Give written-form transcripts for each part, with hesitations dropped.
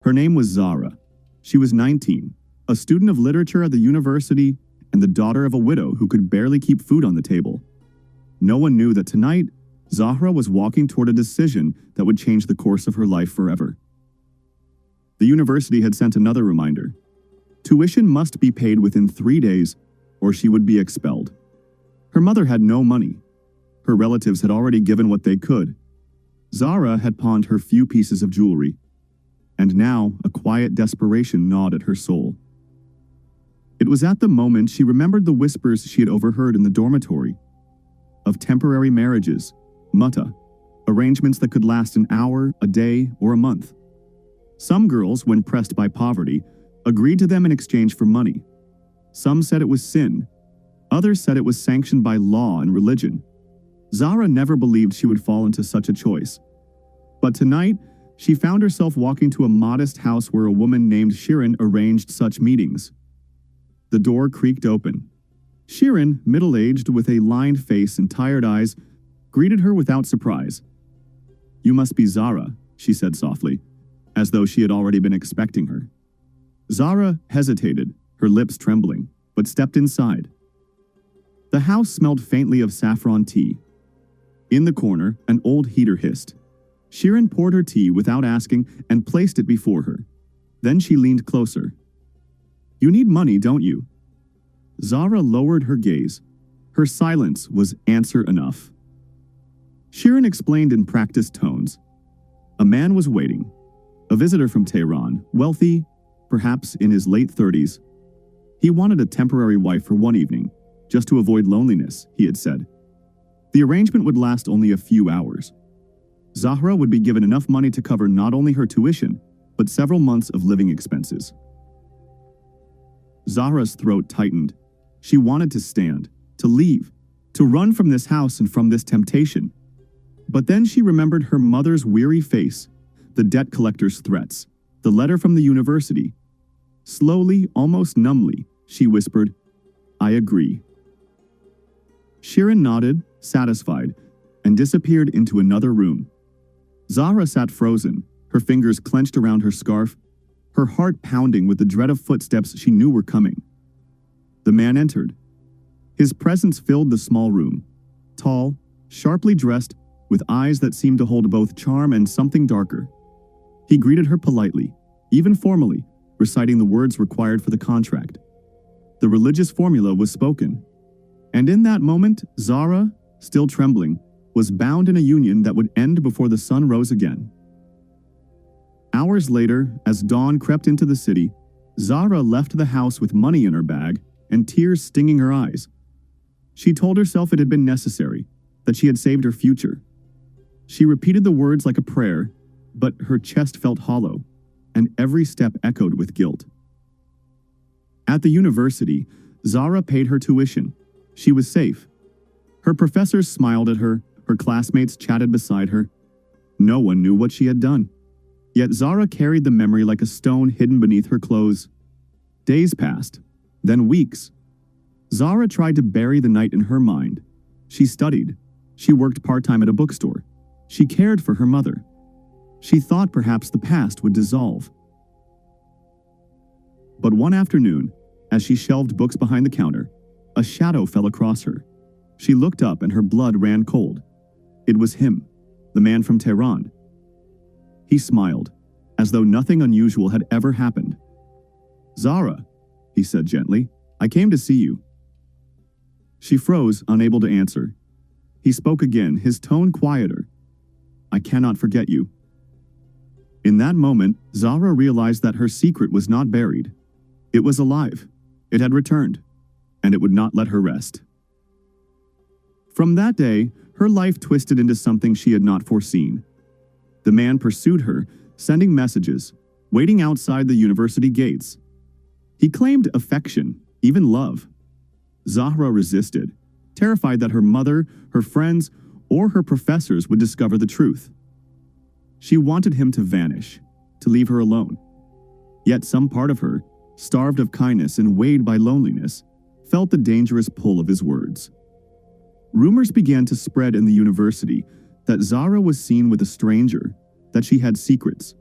Her name was Zara. She was 19, a student of literature at the university, and the daughter of a widow who could barely keep food on the table. No one knew that tonight, Zahra was walking toward a decision that would change the course of her life forever. The university had sent another reminder. Tuition must be paid within 3 days, or she would be expelled. Her mother had no money. Her relatives had already given what they could. Zahra had pawned her few pieces of jewelry, and now a quiet desperation gnawed at her soul. It was at the moment she remembered the whispers she had overheard in the dormitory of temporary marriages, mutta, arrangements that could last an hour, a day, or a month. Some girls, when pressed by poverty, agreed to them in exchange for money. Some said it was sin. Others said it was sanctioned by law and religion. Zahra never believed she would fall into such a choice. But tonight, she found herself walking to a modest house where a woman named Shirin arranged such meetings. The door creaked open. Shirin, middle-aged with a lined face and tired eyes, greeted her without surprise. "You must be Zahra," she said softly, as though she had already been expecting her. Zahra hesitated, her lips trembling, but stepped inside. The house smelled faintly of saffron tea. In the corner, an old heater hissed. Shirin poured her tea without asking and placed it before her. Then she leaned closer. "You need money, don't you?" Zahra lowered her gaze. Her silence was answer enough. Shirin explained in practiced tones. A man was waiting. A visitor from Tehran, wealthy, perhaps in his late 30s. He wanted a temporary wife for one evening, just to avoid loneliness, he had said. The arrangement would last only a few hours. Zahra would be given enough money to cover not only her tuition, but several months of living expenses. Zahra's throat tightened. She wanted to stand, to leave, to run from this house and from this temptation. But then she remembered her mother's weary face, the debt collector's threats, the letter from the university. Slowly, almost numbly, she whispered, "I agree." Shirin nodded, satisfied, and disappeared into another room. Zahra sat frozen, her fingers clenched around her scarf, her heart pounding with the dread of footsteps she knew were coming. The man entered. His presence filled the small room. Tall, sharply dressed, with eyes that seemed to hold both charm and something darker. He greeted her politely, even formally, reciting the words required for the contract. The religious formula was spoken. And in that moment, Zahra, still trembling, was bound in a union that would end before the sun rose again. Hours later, as dawn crept into the city, Zahra left the house with money in her bag and tears stinging her eyes. She told herself it had been necessary, that she had saved her future. She repeated the words like a prayer, but her chest felt hollow, and every step echoed with guilt. At the university, Zahra paid her tuition. She was safe. Her professors smiled at her, her classmates chatted beside her. No one knew what she had done. Yet Zahra carried the memory like a stone hidden beneath her clothes. Days passed, then weeks. Zahra tried to bury the night in her mind. She studied. She worked part-time at a bookstore. She cared for her mother. She thought perhaps the past would dissolve. But one afternoon, as she shelved books behind the counter, a shadow fell across her. She looked up and her blood ran cold. It was him, the man from Tehran. He smiled, as though nothing unusual had ever happened. "Zahra," he said gently, "I came to see you." She froze, unable to answer. He spoke again, his tone quieter. "I cannot forget you." In that moment, Zahra realized that her secret was not buried. It was alive. It had returned, and it would not let her rest. From that day, her life twisted into something she had not foreseen. The man pursued her, sending messages, waiting outside the university gates. He claimed affection, even love. Zahra resisted, terrified that her mother, her friends, or her professors would discover the truth. She wanted him to vanish, to leave her alone. Yet some part of her, starved of kindness and weighed by loneliness, felt the dangerous pull of his words. Rumors began to spread in the university that Zahra was seen with a stranger, that she had secrets.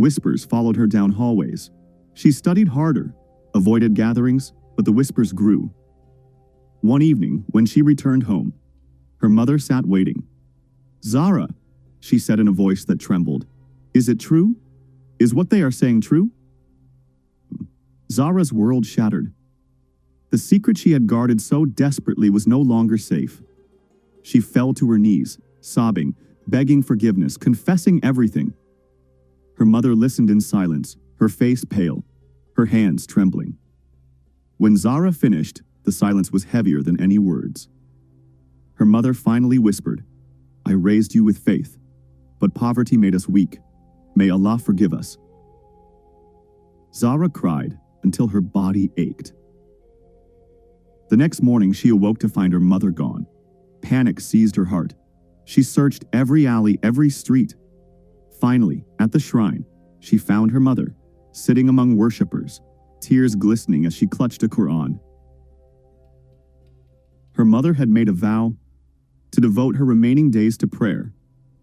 Whispers followed her down hallways. She studied harder, avoided gatherings, but the whispers grew. One evening, when she returned home, her mother sat waiting. "Zahra," she said in a voice that trembled, "is it true? Is what they are saying true?" Zahra's world shattered. The secret she had guarded so desperately was no longer safe. She fell to her knees, sobbing, begging forgiveness, confessing everything. Her mother listened in silence, her face pale, her hands trembling. When Zahra finished, the silence was heavier than any words. Her mother finally whispered, "I raised you with faith, but poverty made us weak. May Allah forgive us." Zahra cried until her body ached. The next morning, she awoke to find her mother gone. Panic seized her heart. She searched every alley, every street. Finally, at the shrine, she found her mother, sitting among worshippers, tears glistening as she clutched a Quran. Her mother had made a vow to devote her remaining days to prayer,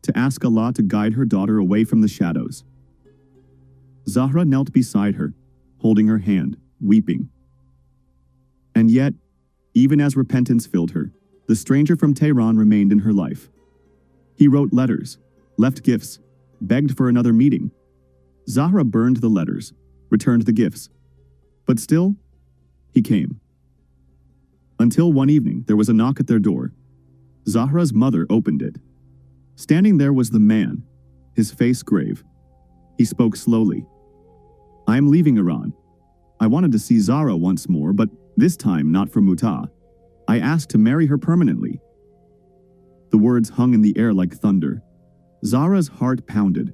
to ask Allah to guide her daughter away from the shadows. Zahra knelt beside her, holding her hand, weeping. And yet, even as repentance filled her, the stranger from Tehran remained in her life. He wrote letters, left gifts, begged for another meeting. Zahra burned the letters, returned the gifts. But still, he came. Until one evening, there was a knock at their door. Zahra's mother opened it. Standing there was the man, his face grave. He spoke slowly. "I am leaving Iran. I wanted to see Zahra once more, but this time not for Mutah. I asked to marry her permanently." The words hung in the air like thunder. Zahra's heart pounded.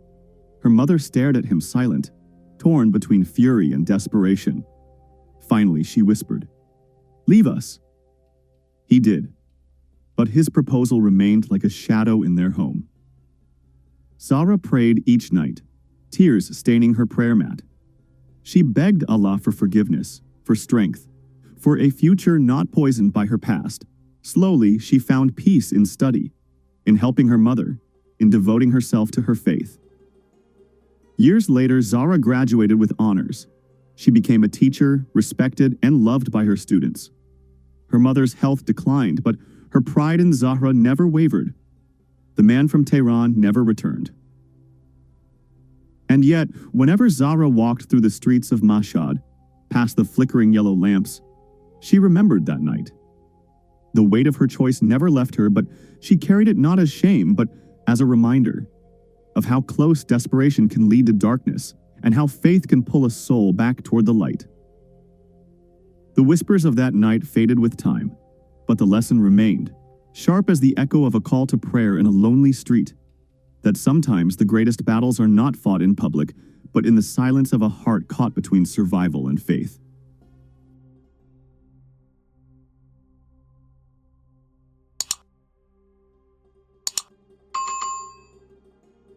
Her mother stared at him silent, torn between fury and desperation. Finally, she whispered, "Leave us." He did, but his proposal remained like a shadow in their home. Zahra prayed each night, tears staining her prayer mat. She begged Allah for forgiveness, for strength, for a future not poisoned by her past. Slowly, she found peace in study, in helping her mother, in devoting herself to her faith. Years later, Zahra graduated with honors. She became a teacher, respected and loved by her students. Her mother's health declined, but her pride in Zahra never wavered. The man from Tehran never returned. And yet, whenever Zahra walked through the streets of Mashhad, past the flickering yellow lamps, she remembered that night. The weight of her choice never left her, but she carried it not as shame, but as a reminder of how close desperation can lead to darkness and how faith can pull a soul back toward the light. The whispers of that night faded with time, but the lesson remained, sharp as the echo of a call to prayer in a lonely street, that sometimes the greatest battles are not fought in public, but in the silence of a heart caught between survival and faith.